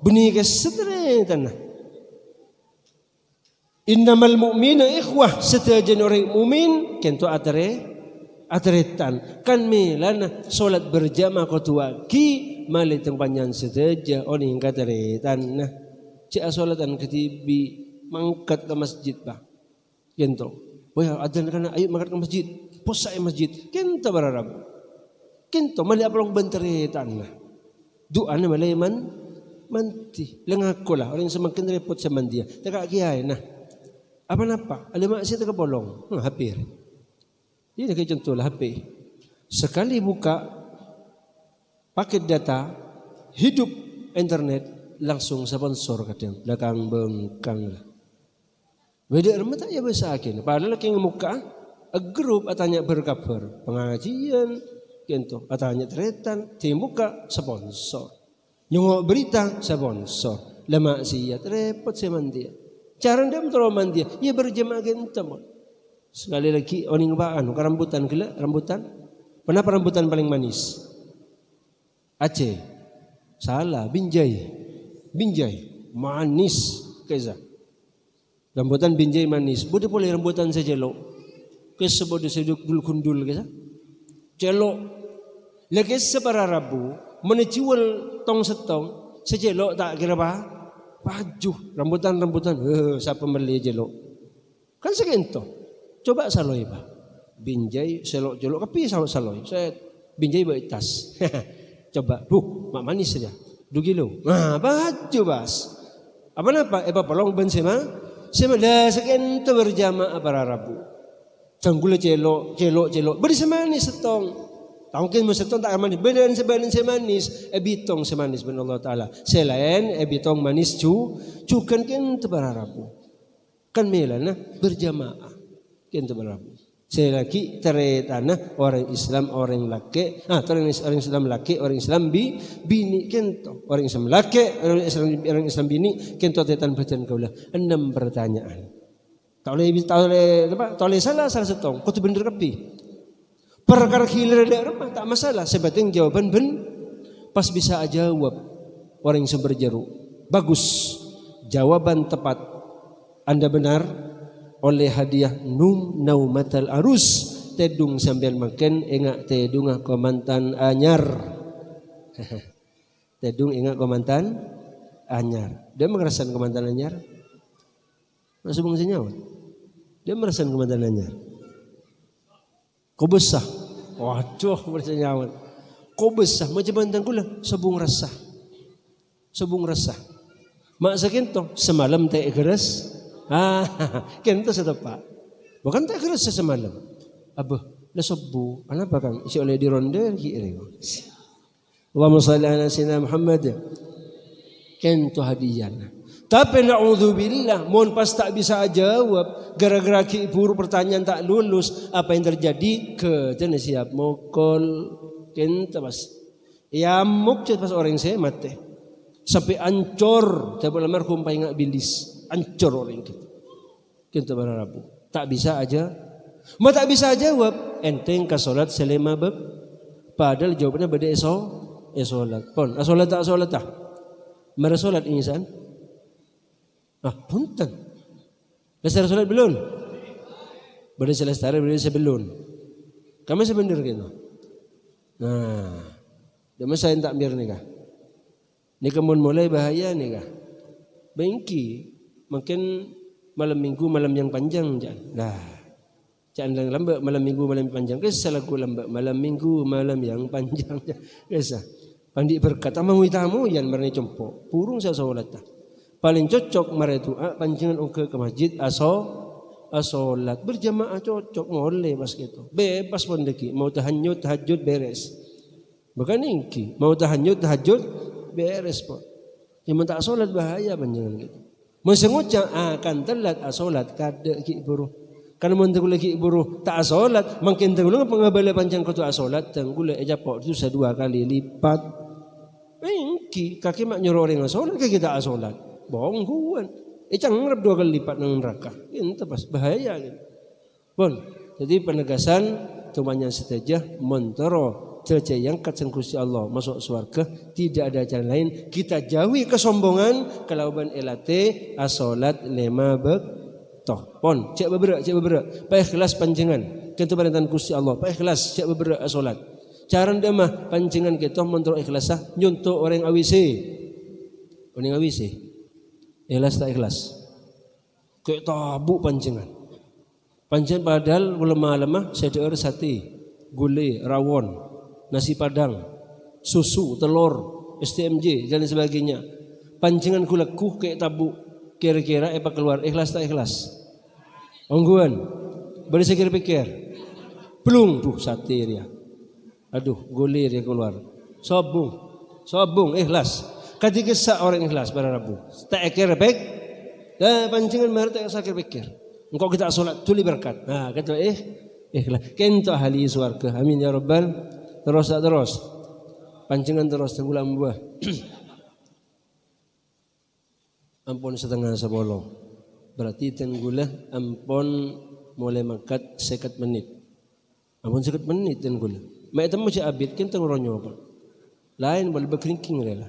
bunyi ke seteritan. Innamal mu'mina ikhwah, setiap orang mukmin kento atretan kan melana solat berjamaah kotua ki maliteng panjang seteja oning kateretan nah cek solatan ketibi mangkat ke masjid bah kento wah adzan kana ayo mangkat ke masjid posai masjid kento bararab kento mali apalong benteretan nah doana malay manti lengakolah orang semakin repot sama dia tak kiai nah apa-apa, ada maksiat ke bolong, hampir. Ini kayak contoh lah HP. Sekali buka paket data, hidup internet langsung sponsor kadang belakang bengkang lah. Beda rumah tak ya biasa akin. Padahal yang muka grup atanya berkabar pengajian, gitu. Atanya tretan, tim buka sponsor. Nyongok berita sponsor. Lama maksiat repot semandia. Cara dia mentoloman dia, ia berjemaah gentam. Sekali lagi oning baan, rambutan gila, rambutan. Kenapa rambutan paling manis? Aceh. Salah, binjai. Binjai, manis keza. Rambutan binjai manis. Boleh boleh rambutan sejelok. Kesa boleh seduk dul kundul keza. Jelok. Lagi separa rabu, menejual tong setong, sejelok tak kira apa? Pajuh rambutan siapa beli jelok kan segento coba saloi bah binjai selok jelok tapi saloi saya binjai baik tas coba mak manis saja 2 kilo nah baju bas apa pelong ben sema dah segento berjamaah para rabu canggula jelok beri semanis setong mungkin masetong tak manis, belan semanis, ebitong semanis ben Allah Taala. Selain ebitong manis cukan kan tebararabu. Kan melana berjamaah kan tebararabu. Selagi teretana orang Islam orang laki, orang Islam laki, orang Islam bini kento. Orang Islam laki, orang Islam bini kento tetan bacaan kaulah. 6 pertanyaan. Tak boleh salah setong. Kau tu bener kapi. Perkara hilir ada rumah tak masalah. Sebatin jawaban pas bisa jawab orang yang sumber jeruk. Bagus. Jawaban tepat. Anda benar oleh hadiah naumatal arus. Tedung sambil makan engak tedung komantan anyar. Tedung engak komantan anyar. Dia merasakan komantan anyar. Masuk bangsa nyawa. Dia merasakan komantan anyar. Kau besar, waduh bersenyawa. Kau besar macam mana gula? Sebung resah. Mak sakento semalam tak keras. Kento setepak. Bukan tak keras semalam. Abah, la sebu. Kenapa kan? Isi oleh di ronde kiri. Allahumma salli ala sayyidina Muhammad. Kento hadiah. Tapi na'udzubillah, mohon pas tak bisa jawab gara-gara kibur pertanyaan tak lulus, apa yang terjadi? Kejadian siap mokol kenta pas. Ya mukjizat pas orang saya mati. Sampai ancor, sebab almarhum paingak bilis. Ancor orang itu. Kenta berarabu. Tak bisa aja. Tak bisa jawab, enteng ka salat selema bab. Padahal jawabannya beda solat. Pon, solat tak? Mara solat insan. Punten. Dasar solat belum? Bada selesai sebelum. Kamu sebenar gitu. Nah, dia masa tak biar nikah. Ni kemun mulai bahaya nikah. Bengki, mungkin malam minggu malam yang panjang jangan. Nah, jangan lambat malam minggu malam panjang. Kesalaku lambat malam minggu malam yang panjang. Kesah. Pandi berkata mau tamu yang berani compok. Purung saya solat. Paling cocok mereka panjangan ke masjid asolat berjamaah cocok boleh pas gitu bebas pun deki mau tahajud beres bukan ingki mau tahajud beres pun yang tak solat bahaya panjangan gitu Mensengucap akan telat asolat kada ki buruh. Karena mentenggul lagi buruh tak asolat, makin tenggul pengabala panjang kau tu asolat, tenggul ejapok itu sedua kali lipat. Kaki mak nyuruh orang asolat, kaki tak asolat. Bohong kuan. Jangan ngerap 2 kali lipat nang neraka. Itu pas bahaya. Bon, jadi penegasan tumanya setajah mentero cerca yang kacang Gusti Allah masuk surga, tidak ada jalan lain. Kita jauhi kesombongan kalaban elate asolat lema toh pon cek beberak pa ikhlas panjenengan kita barentan Gusti Allah pa ikhlas cek beberak salat cara ndemah panjenengan kita mentro ikhlasah nyuntuk orang awisi ikhlas tak ikhlas kayak tabu panjenengan padahal lemah sedeur sate gulai rawon nasi padang susu telur STMJ dan sebagainya panjenengan kuleku kayak tabu kira-kira apa keluar ikhlas tak ikhlas? Ongguan, boleh saya pikir, belum tuh satir ya, aduh gulir ya keluar, sobung ikhlas, ketika orang ikhlas pada Rabu, tak kira baik, dah pancingan mar tak sakir pikir, engkau kita solat tuli berkat, nah kata ikhlas, kento ahli surga, amin ya rabbal, terus, pancingan terus tenggulam buah. Ampun setengah 10. Berarti tenggula ampun mulai makat 50 menit. Ampun 50 menit tenggula. Mak temu si abid kan tenguronyo apa. Lain boleh berkeringking rela.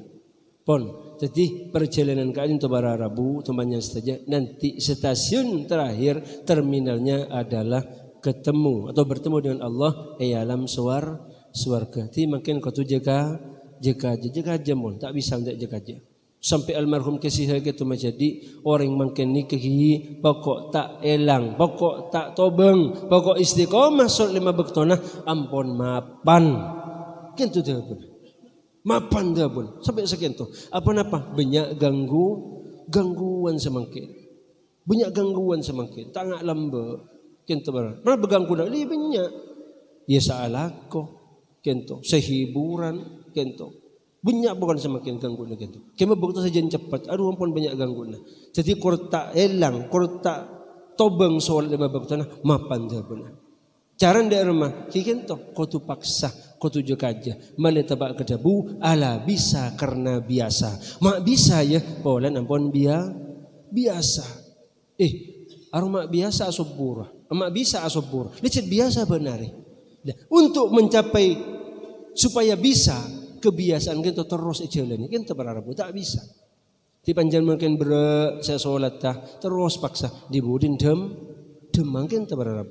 Pon. Jadi perjalanan kalian tu bara Rabu temannya saja nanti stasiun terakhir terminalnya adalah ketemu atau bertemu dengan Allah alam surga. Ti makin kau tu jaga aja mon tak bisa tak jaga aja. Sampai almarhum kasih itu menjadi orang makin nikahi pokok tak elang, pokok tak tobeng, pokok istiqomah soal 5 bektona ampun mapan. Kentu dia pun. Mapan dia pun. Sampai sekian tu. Apa banyak gangguan semangkin. Banyak gangguan semangkin. Tangak lamba. Kentu barang. Mana berganggu nak li banyak. Ya salah ko. Kentu. Sehiburan kentu. Banyak bukan semakin ganggu nak gitu. Kema begitu saja cepat. Aduh ampun banyak ganggu nak. Jadi kurta elang, kurta tobeng soal 5 bektona mapan dia pun. Cara ndak rumah kikin toh kau tu paksa, kau tu jaga aja. Male tabak kedabu ala bisa karena biasa. Mak bisa ya, polan ampun biasa. Aroma biasa asobura. Mak bisa asobura. Lecet biasa benar. Untuk mencapai supaya bisa kebiasaan kita terus jalan ini kita berharap tak bisa. Di panjang mungkin saya solat terus paksa dibudin dem mungkin kita berharap.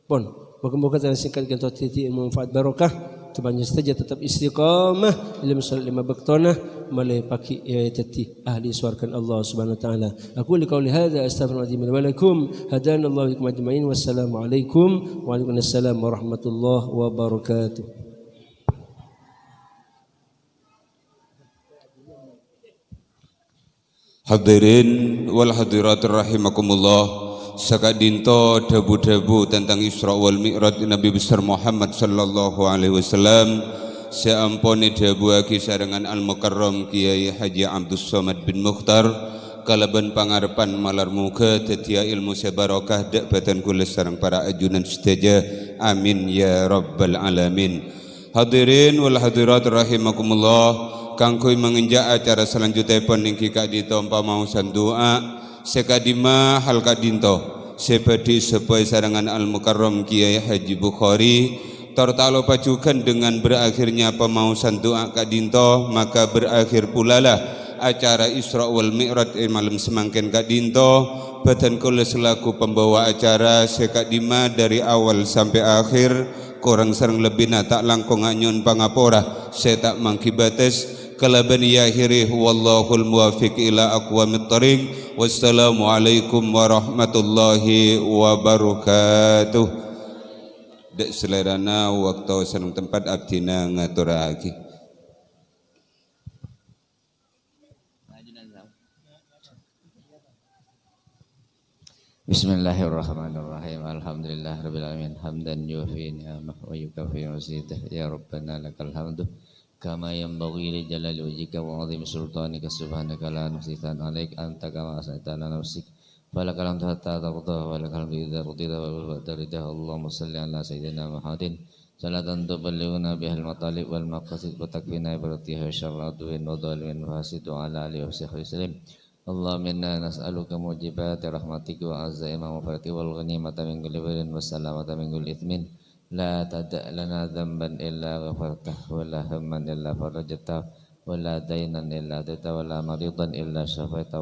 Pon, moga-moga kita singkat kita titik manfaat barokah. Tebanyak saja tetap istiqamah dalam solat 5 bektona malai paki jadi ahli surga Allah Subhanahu wa taala. Aku liqauli hadza astaghfirullahaladzim wa lakum hadanallahu bikum ajmain wassalamu alaikum wa waalaikumsalam warahmatullahi wabarakatuh. Hadirin wal hadirat rahimakumullah. Sakadinto debu-debu tentang Isra wal Mi'raj Nabi besar Muhammad sallallahu alaihi wasallam. Seampuni debu aki sarengan Al-Mukarram Kiai Haji Abdus Somad bin Mukhtar kalaban pangarepan malar muka tetia ilmu sebarokah dak batan kula sareng para ajunan sedaja. Amin ya rabbal alamin. Hadirin wal hadirat rahimakumullah. Kangkui menginjak acara selanjutnya pun ningki kak dito mau doa sekadima hal kak dinto seperti sepai sarangan Al-Mukarram Kiai Haji Bukhari tertalo pacukan dengan berakhirnya pemausan doa kak dinto maka berakhir pula lah acara Isra wal Mi'raj malam semangkin kak dinto batan kula selaku pembawa acara sekadima dari awal sampai akhir kurang serang lebih tak langkong anyun pangapora saya tak mangkibates kalaban yakhiri wallahul muwafiq ila aqwamit thariq. Wassalamu alaikum warahmatullahi wabarakatuh. Dek selerana waktu senang tempat abdina ngaturake. Bismillahirrahmanirrahim. Alhamdulillahirabbil alamin. Hamdan yufi ni'amah wa yukafi mazidah. Ya Rabbana lakal hamdu كما ينبغي لجلال وجهك وعظيم سلطانك سبحانك لا نحصي ثناء عليك أنت كما أثنيت على نفسك فلك الحمد حتى ترضى ولك الحمد إذا رضيت وبعد رضا. اللهم صل على سيدنا محمد صلاة تبلغنا بها المطالب والمقاصد وتكفينا برتها شر عدو وظالم فاسد وعلى آله وصحبه وسلم. اللهم إنا نسألك موجبات رحمتك وعزائم مغفرتك والغنيمة من كل بر والسلامة من كل إثم. لا تدع لنا ذنبا إلا غفرته ولا هما إلا فرجته ولا دينا إلا أديته ولا مريضا إلا شفيته